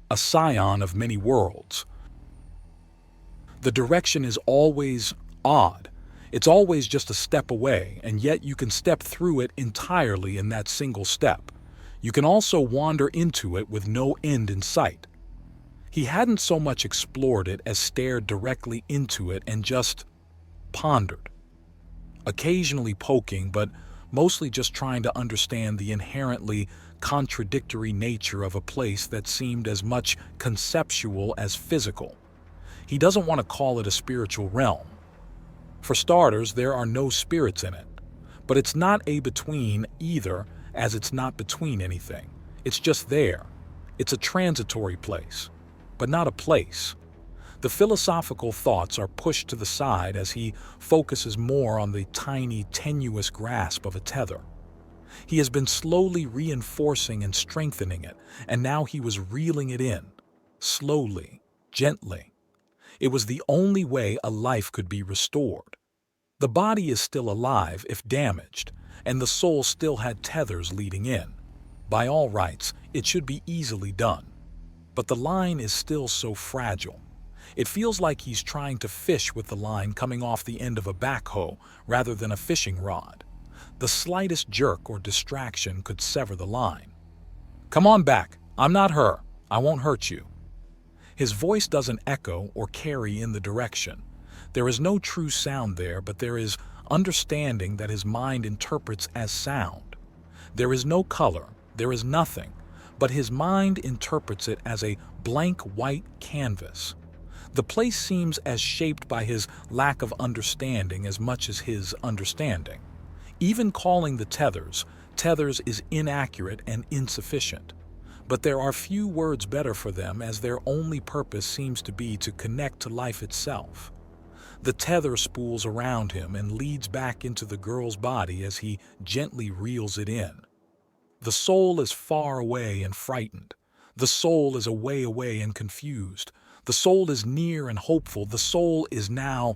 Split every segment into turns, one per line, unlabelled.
a scion of many worlds. The direction is always odd. It's always just a step away, and yet you can step through it entirely in that single step. You can also wander into it with no end in sight. He hadn't so much explored it as stared directly into it and just pondered, occasionally poking, but mostly just trying to understand the inherently contradictory nature of a place that seemed as much conceptual as physical. He doesn't want to call it a spiritual realm. For starters, there are no spirits in it. But it's not a between either, as it's not between anything. It's just there. It's a transitory place, but not a place. The philosophical thoughts are pushed to the side as he focuses more on the tiny, tenuous grasp of a tether. He has been slowly reinforcing and strengthening it, and now he was reeling it in, slowly, gently. It was the only way a life could be restored. The body is still alive if damaged, and the soul still had tethers leading in. By all rights, it should be easily done. But the line is still so fragile. It feels like he's trying to fish with the line coming off the end of a backhoe rather than a fishing rod. The slightest jerk or distraction could sever the line. "Come on back. I'm not her. I won't hurt you." His voice doesn't echo or carry in the direction. There is no true sound there, but there is understanding that his mind interprets as sound. There is no color, there is nothing, but his mind interprets it as a blank white canvas. The place seems as shaped by his lack of understanding as much as his understanding. Even calling the tethers is inaccurate and insufficient. But there are few words better for them, as their only purpose seems to be to connect to life itself. The tether spools around him and leads back into the girl's body as he gently reels it in. The soul is far away and frightened. The soul is away and confused. The soul is near and hopeful. The soul is now...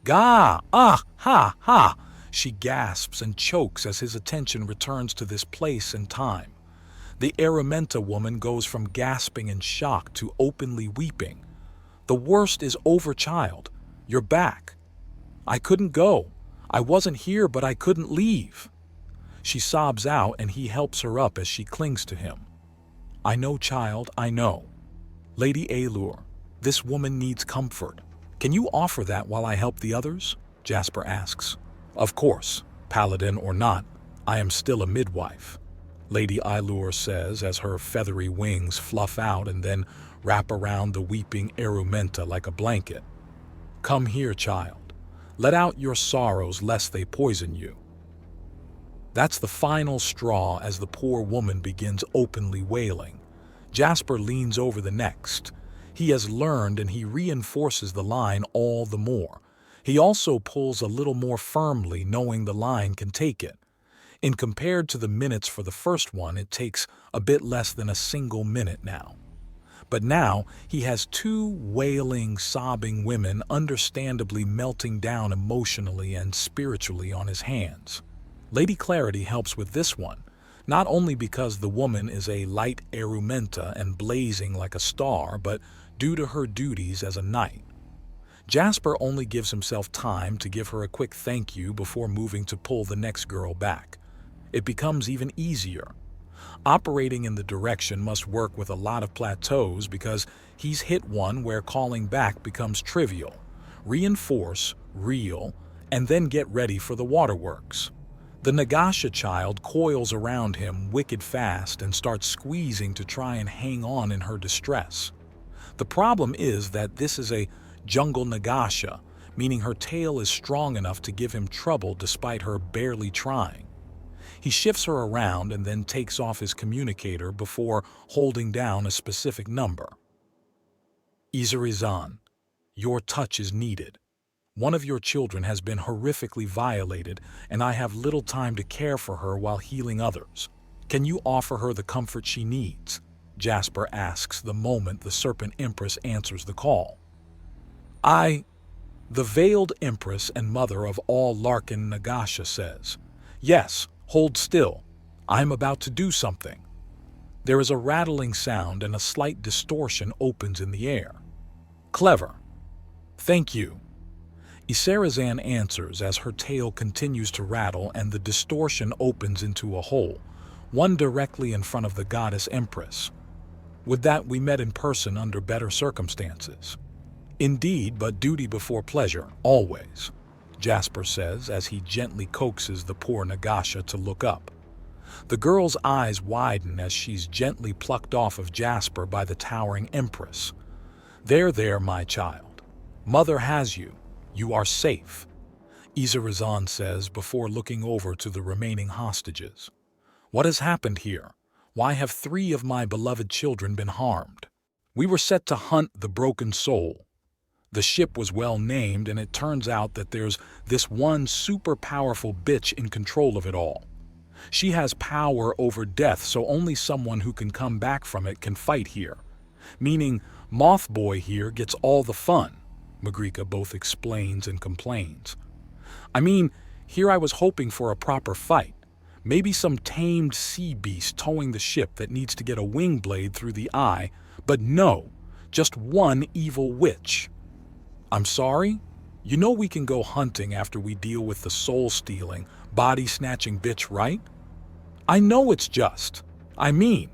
"Gah! Ah! Ha! Ha!" She gasps and chokes as his attention returns to this place and time. The Araminta woman goes from gasping in shock to openly weeping. "The worst is over, child. You're back. I couldn't go. I wasn't here, but I couldn't leave." She sobs out and he helps her up as she clings to him. "I know, child, I know. Lady Allure, this woman needs comfort. Can you offer that while I help the others?" Jasper asks. "Of course, paladin or not, I am still a midwife," Lady Allure says as her feathery wings fluff out and then wrap around the weeping Araminta like a blanket. "Come here, child. Let out your sorrows lest they poison you." That's the final straw as the poor woman begins openly wailing. Jasper leans over the next. He has learned and he reinforces the line all the more. He also pulls a little more firmly, knowing the line can take it. In compared to the minutes for the first one, it takes a bit less than a single minute now. But now he has two wailing, sobbing women understandably melting down emotionally and spiritually on his hands. Lady Clarity helps with this one, not only because the woman is a light Araminta and blazing like a star, but due to her duties as a knight. Jasper only gives himself time to give her a quick thank you before moving to pull the next girl back. It becomes even easier. Operating in the direction must work with a lot of plateaus because he's hit one where calling back becomes trivial. Reinforce, reel, and then get ready for the waterworks. The Nagasha child coils around him wicked fast and starts squeezing to try and hang on in her distress. The problem is that this is a jungle Nagasha, meaning her tail is strong enough to give him trouble despite her barely trying. He shifts her around and then takes off his communicator before holding down a specific number. "Iseran, your touch is needed. One of your children has been horrifically violated, and I have little time to care for her while healing others. Can you offer her the comfort she needs?" Jasper asks the moment the Serpent Empress answers the call. The veiled Empress and mother of all Larkin Nagasha says, "Yes, hold still. I'm about to do something." There is a rattling sound and a slight distortion opens in the air. Clever. Thank you. Iseran answers as her tail continues to rattle and the distortion opens into a hole, one directly in front of the goddess Empress. Would that we met in person under better circumstances. Indeed, but duty before pleasure, always, Jasper says as he gently coaxes the poor Nagasha to look up. The girl's eyes widen as she's gently plucked off of Jasper by the towering Empress. There, my child. Mother has you. You are safe, Iseran says before looking over to the remaining hostages. What has happened here? Why have 3 of my beloved children been harmed? We were set to hunt the broken soul. The ship was well named, and it turns out that there's this one super powerful bitch in control of it all. She has power over death, so only someone who can come back from it can fight here. Meaning, Moth Boy here gets all the fun, Magrika both explains and complains. I mean, here I was hoping for a proper fight. Maybe some tamed sea beast towing the ship that needs to get a wing blade through the eye, but no, just one evil witch. I'm sorry? You know we can go hunting after we deal with the soul-stealing, body-snatching bitch, right? I know it's just. I mean,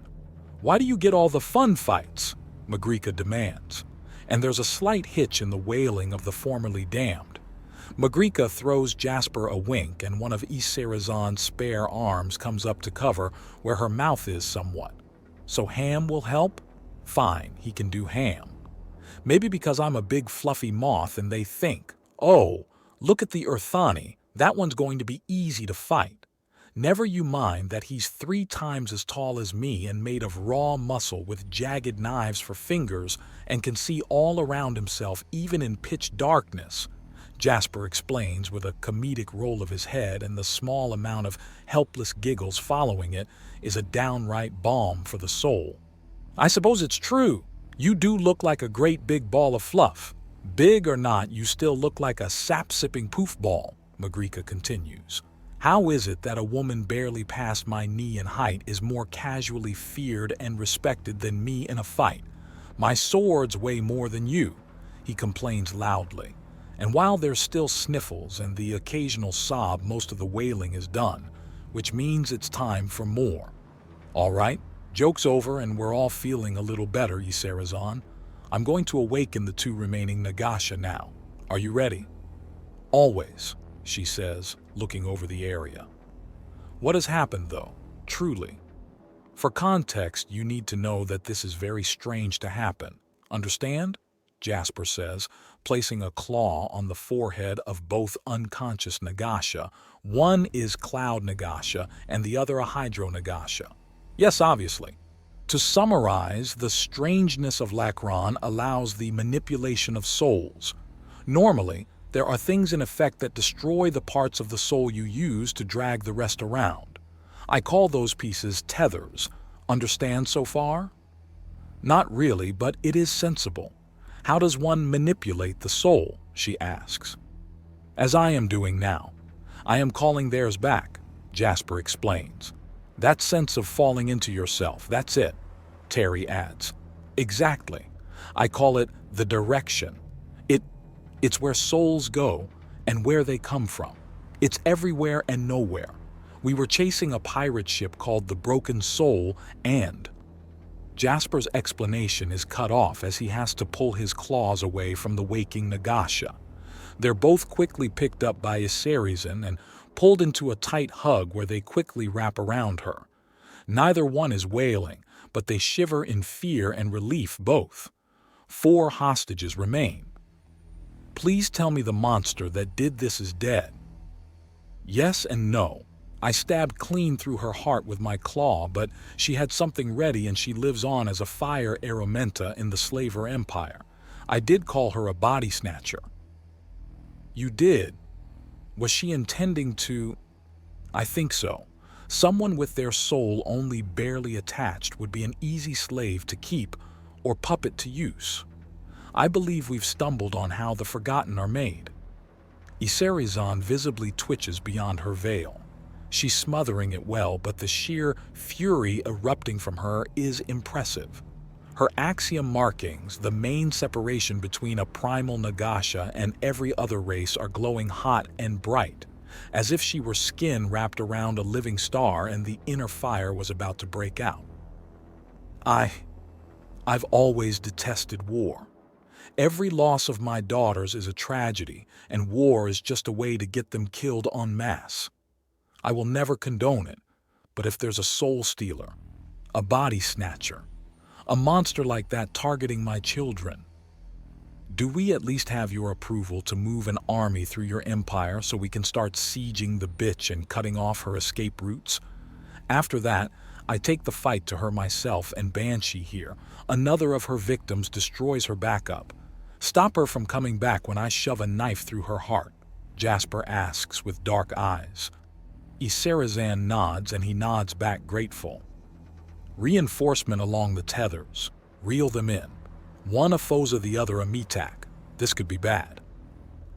why do you get all the fun fights? Magrika demands. And there's a slight hitch in the wailing of the formerly damned. Magrika throws Jasper a wink and one of Iseran's spare arms comes up to cover where her mouth is somewhat. So Ham will help? Fine, he can do Ham. Maybe because I'm a big fluffy moth and they think, oh, look at the Earthani, that one's going to be easy to fight. Never you mind that he's 3 times as tall as me and made of raw muscle with jagged knives for fingers and can see all around himself even in pitch darkness, Jasper explains with a comedic roll of his head, and the small amount of helpless giggles following it is a downright balm for the soul. I suppose it's true. You do look like a great big ball of fluff. Big or not, you still look like a sap-sipping poof ball, Magrika continues. How is it that a woman barely past my knee in height is more casually feared and respected than me in a fight? My swords weigh more than you, he complains loudly. And while there's still sniffles and the occasional sob, most of the wailing is done, which means it's time for more. All right, joke's over and we're all feeling a little better, Iseran. I'm going to awaken the 2 remaining Nagasha now. Are you ready? Always, she says, looking over the area. What has happened, though, truly? For context, you need to know that this is very strange to happen. Understand? Jasper says, placing a claw on the forehead of both unconscious Nagasha. One is Cloud Nagasha and the other a Hydro Nagasha. Yes, obviously. To summarize, the strangeness of Lacron allows the manipulation of souls. Normally, there are things in effect that destroy the parts of the soul you use to drag the rest around. I call those pieces tethers. Understand so far? Not really, but it is sensible. How does one manipulate the soul? She asks. As I am doing now. I am calling theirs back, Jasper explains. That sense of falling into yourself, that's it, Terry adds. Exactly. I call it the direction. It's where souls go and where they come from. It's everywhere and nowhere. We were chasing a pirate ship called the Broken Soul and... Jasper's explanation is cut off as he has to pull his claws away from the waking Nagasha. They're both quickly picked up by Iseran and pulled into a tight hug where they quickly wrap around her. Neither one is wailing, but they shiver in fear and relief both. 4 hostages remain. Please tell me the monster that did this is dead. Yes and no. I stabbed clean through her heart with my claw, but she had something ready and she lives on as a fire aromenta in the Slaver Empire. I did call her a body snatcher. You did? Was she intending to... I think so. Someone with their soul only barely attached would be an easy slave to keep or puppet to use. I believe we've stumbled on how the forgotten are made. Iseran visibly twitches beyond her veil. She's smothering it well, but the sheer fury erupting from her is impressive. Her axiom markings, the main separation between a primal Nagasha and every other race, are glowing hot and bright, as if she were skin wrapped around a living star and the inner fire was about to break out. I've always detested war. Every loss of my daughters is a tragedy, and war is just a way to get them killed en masse. I will never condone it, but if there's a soul stealer, a body snatcher, a monster like that targeting my children, do we at least have your approval to move an army through your empire so we can start sieging the bitch and cutting off her escape routes? After that, I take the fight to her myself, and Banshee here, another of her victims, destroys her backup. Stop her from coming back when I shove a knife through her heart, Jasper asks with dark eyes. Iseran nods, and he nods back grateful. Reinforcement along the tethers. Reel them in. One a Foza, the other a Metak. This could be bad.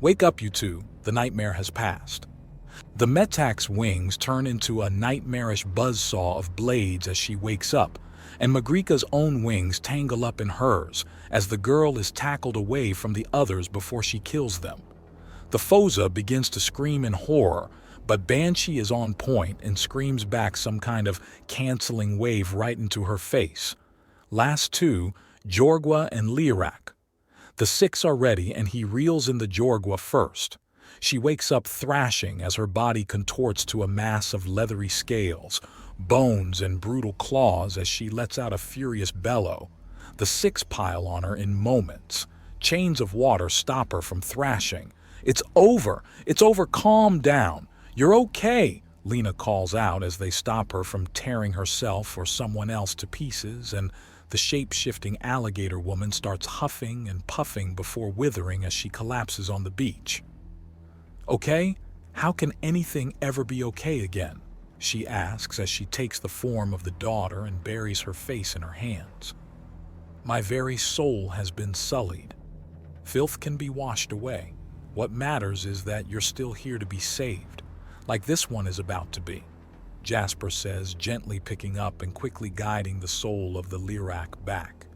Wake up, you two. The nightmare has passed. The Metak's wings turn into a nightmarish buzzsaw of blades as she wakes up, and Magrika's own wings tangle up in hers as the girl is tackled away from the others before she kills them. The Foza begins to scream in horror, but Banshee is on point and screams back some kind of canceling wave right into her face. Last two, Jorgwa and Lirak. The six are ready, and he reels in the Jorgwa first. She wakes up thrashing as her body contorts to a mass of leathery scales, bones, and brutal claws as she lets out a furious bellow. The six pile on her in moments. Chains of water stop her from thrashing. It's over! It's over! Calm down! You're okay! Lena calls out as they stop her from tearing herself or someone else to pieces, and the shape-shifting alligator woman starts huffing and puffing before withering as she collapses on the beach. Okay? How can anything ever be okay again? She asks as she takes the form of the daughter and buries her face in her hands. My very soul has been sullied. Filth can be washed away. What matters is that you're still here to be saved, like this one is about to be, Jasper says, gently picking up and quickly guiding the soul of the Lirak back.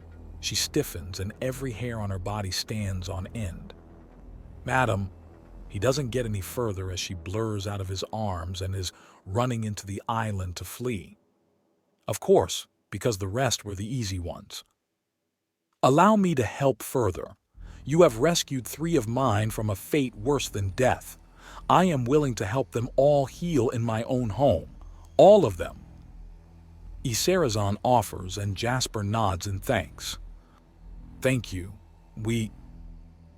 She stiffens and every hair on her body stands on end. Madam, he doesn't get any further as she blurs out of his arms and is running into the island to flee. Of course, because the rest were the easy ones. Allow me to help further. You have rescued 3 of mine from a fate worse than death. I am willing to help them all heal in my own home. All of them. Iseran offers, and Jasper nods in thanks. Thank you.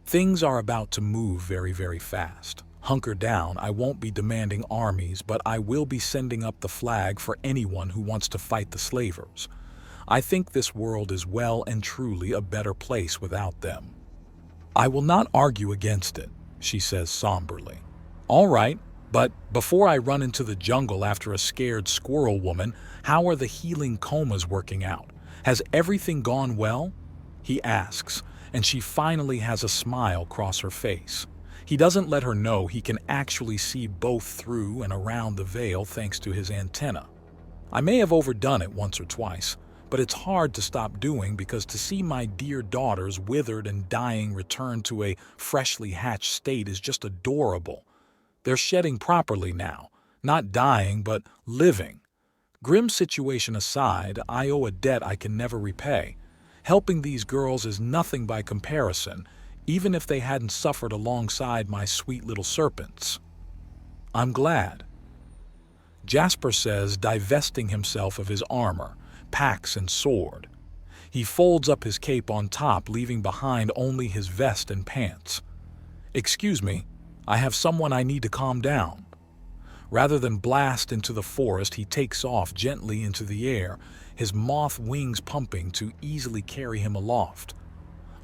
Things are about to move very, very fast. Hunker down. I won't be demanding armies, but I will be sending up the flag for anyone who wants to fight the slavers. I think this world is well and truly a better place without them. I will not argue against it, she says somberly. All right, but before I run into the jungle after a scared squirrel woman, how are the healing comas working out? Has everything gone well? He asks, and she finally has a smile cross her face. He doesn't let her know he can actually see both through and around the veil thanks to his antenna. I may have overdone it once or twice, but it's hard to stop doing because to see my dear daughters withered and dying return to a freshly hatched state is just adorable. They're shedding properly now, not dying but living. Grim situation aside, I owe a debt I can never repay. Helping these girls is nothing by comparison, even if they hadn't suffered alongside my sweet little serpents. I'm glad. Jasper says, divesting himself of his armor, packs and sword. He folds up his cape on top, leaving behind only his vest and pants. Excuse me, I have someone I need to calm down. Rather than blast into the forest, he takes off gently into the air, his moth wings pumping to easily carry him aloft.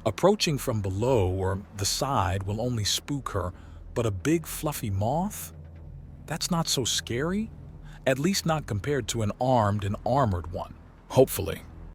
Approaching from below or the side will only spook her, but a big fluffy moth? That's not so scary, at least not compared to an armed and armored one. Hopefully.